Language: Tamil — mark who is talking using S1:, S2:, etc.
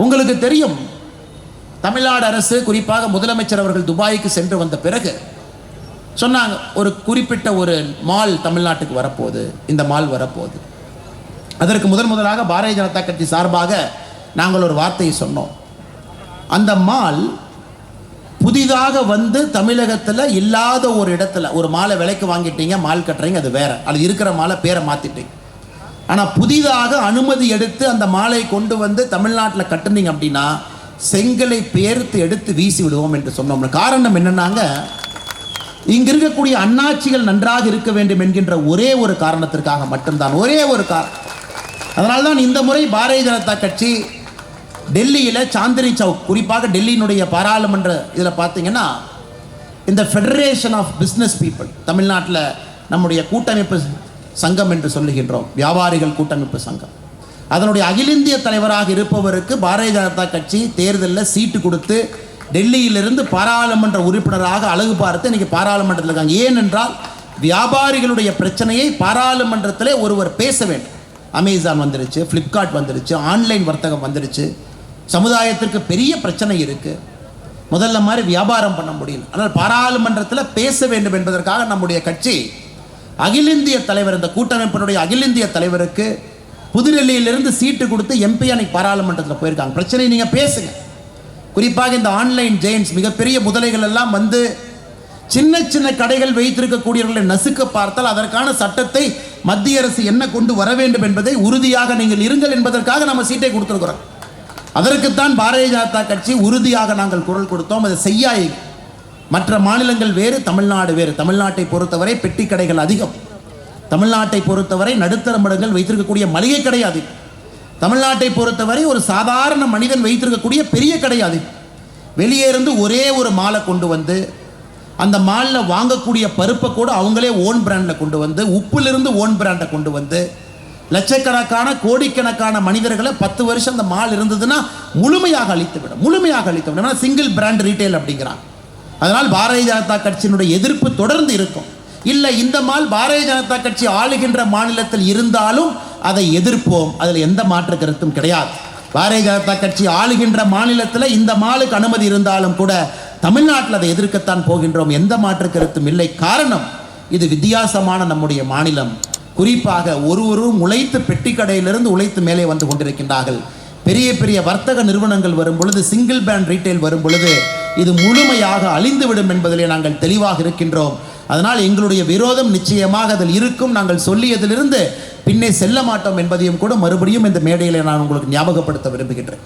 S1: உங்களுக்கு தெரியும், தமிழ்நாடு அரசு குறிப்பாக முதலமைச்சர் அவர்கள் துபாய்க்கு சென்று வந்த பிறகு சொன்னாங்க, ஒரு குறிப்பிட்ட ஒரு மால் தமிழ்நாட்டுக்கு வரப்போகுது, இந்த மால் வரப்போகுது. அதற்கு முதலாக பாரதிய ஜனதா கட்சி சார்பாக நாங்கள் ஒரு வார்த்தையை சொன்னோம். அந்த மால் புதிதாக வந்து தமிழகத்தில் இல்லாத ஒரு இடத்துல ஒரு மாலை விலைக்கு வாங்கிட்டீங்க, மால் கட்டுறீங்க, அது வேற. அது இருக்கிற மாலை பேரை மாற்றிட்டீங்க. ஆனால் புதிதாக அனுமதி எடுத்து அந்த மாலை கொண்டு வந்து தமிழ்நாட்டில் கட்டுனீங்க அப்படின்னா செங்கலை பேர்த்து எடுத்து வீசி விடுவோம் என்று சொன்னோம். காரணம் என்னன்னாங்க, இங்க இருக்கக்கூடிய அண்ணாட்சிகள் நன்றாக இருக்க வேண்டும் என்கின்ற ஒரே ஒரு காரணத்திற்காக மட்டும்தான், ஒரே ஒரு காரணம். அதனால்தான் இந்த முறை பாரதிய ஜனதா கட்சி டெல்லியில் சாந்தினி சவுக், குறிப்பாக டெல்லியினுடைய பாராளுமன்ற இதில் பார்த்தீங்கன்னா இந்த ஃபெடரேஷன் ஆஃப் பிஸ்னஸ் பீப்புள், தமிழ்நாட்டில் நம்முடைய கூட்டமைப்பு சங்கம் என்று சொல்லுகின்றோம், வியாபாரிகள் கூட்டமைப்பு சங்கம், அதனுடைய அகில இந்திய தலைவராக இருப்பவருக்கு பாரதிய ஜனதா கட்சி தேர்தலில் சீட்டு கொடுத்து டெல்லியிலிருந்து பாராளுமன்ற உறுப்பினராக அழகு பார்த்து இன்னைக்கு பாராளுமன்றத்தில் இருக்காங்க. ஏனென்றால் வியாபாரிகளுடைய பிரச்சனையை பாராளுமன்றத்திலே ஒருவர் பேச வேண்டும். அமேசான் வந்துருச்சு, ஃப்ளிப்கார்ட் வந்துருச்சு, ஆன்லைன் வர்த்தகம் வந்துருச்சு, சமுதாயத்திற்கு பெரிய பிரச்சனை இருக்குது, முதல்ல மாதிரி வியாபாரம் பண்ண முடியல. ஆனால் பாராளுமன்றத்தில் பேச வேண்டும் என்பதற்காக நம்முடைய கட்சி அகில இந்திய தலைவர், இந்த கூட்டமைப்பினுடைய அகில இந்திய தலைவருக்கு புதுடெல்லியிலிருந்து சீட்டு கொடுத்து எம்பி அன்னைக்கு பாராளுமன்றத்தில் போயிருக்காங்க. பிரச்சனை நீங்கள் பேசுங்க. குறிப்பாக இந்த ஆன்லைன் ஜெயின்ஸ், மிகப்பெரிய முதலைகள் எல்லாம் வந்து சின்ன சின்ன கடைகள் வைத்திருக்கக்கூடியவர்களை நசுக்க பார்த்தால் அதற்கான சட்டத்தை மத்திய அரசு என்ன கொண்டு வர வேண்டும் என்பதை உறுதியாக நீங்கள் இருங்கள் என்பதற்காக நம்ம சீட்டை கொடுத்துருக்கிறோம். அதற்குத்தான் பாரதிய ஜனதா கட்சி உறுதியாக நாங்கள் குரல் கொடுத்தோம். அதை செய்யாய். மற்ற மாநிலங்கள் வேறு, தமிழ்நாடு வேறு. தமிழ்நாட்டை பொறுத்தவரை பெட்டி கடைகள் அதிகம், தமிழ்நாட்டை பொறுத்தவரை நடுத்தர மடங்கள் வைத்திருக்கக்கூடிய மளிகை கடை அதிகம், தமிழ்நாட்டை பொறுத்தவரை ஒரு சாதாரண மனிதன் வைத்திருக்கக்கூடிய பெரிய கடை அதிகம். வெளியே இருந்து ஒரே ஒரு மாலை கொண்டு வந்து அந்த மாலில் வாங்கக்கூடிய பருப்பை கூட அவங்களே ஓன் பிராண்டில் கொண்டு வந்து, உப்பிலிருந்து ஓன் பிராண்டை கொண்டு வந்து லட்சக்கணக்கான கோடிக்கணக்கான மனிதர்களை 10 வருஷம் அந்த மால் இருந்ததுன்னா முழுமையாக அழித்துவிடும். சிங்கிள் பிராண்ட் ரீட்டைல் அப்படிங்கிறாங்க. அதனால் பாரதிய ஜனதா கட்சியினுடைய எதிர்ப்பு தொடர்ந்து இருக்கும். இல்லை, இந்த மால் பாரதிய ஜனதா கட்சி ஆளுகின்ற மாநிலத்தில் இருந்தாலும் அதை எதிர்ப்போம், அதில் எந்த மாற்று கருத்தும் கிடையாது. பாரதிய ஜனதா கட்சி ஆளுகின்ற மாநிலத்தில் இந்த மாலுக்கு அனுமதி இருந்தாலும் கூட தமிழ்நாட்டில் அதை எதிர்க்கத்தான் போகின்றோம், எந்த மாற்று கருத்தும் இல்லை. காரணம், இது வித்தியாசமான நம்முடைய மாநிலம். குறிப்பாக ஒருவரும் உழைத்து பெட்டி கடையிலிருந்து உழைத்து மேலே வந்து கொண்டிருக்கின்றார்கள். பெரிய பெரிய வர்த்தக நிறுவனங்கள் வரும் பொழுது, சிங்கிள் பிராண்ட் ரீட்டைல் வரும் பொழுது இது முழுமையாக அழிந்துவிடும் என்பதிலே நாங்கள் தெளிவாக இருக்கின்றோம். அதனால் எங்களுடைய விரோதம் நிச்சயமாக அதில் இருக்கும். நாங்கள் சொல்லியதிலிருந்து பின்னே செல்ல மாட்டோம் என்பதையும் கூட மறுபடியும் இந்த மேடையில் நான் உங்களுக்கு ஞாபகப்படுத்த விரும்புகின்றேன்.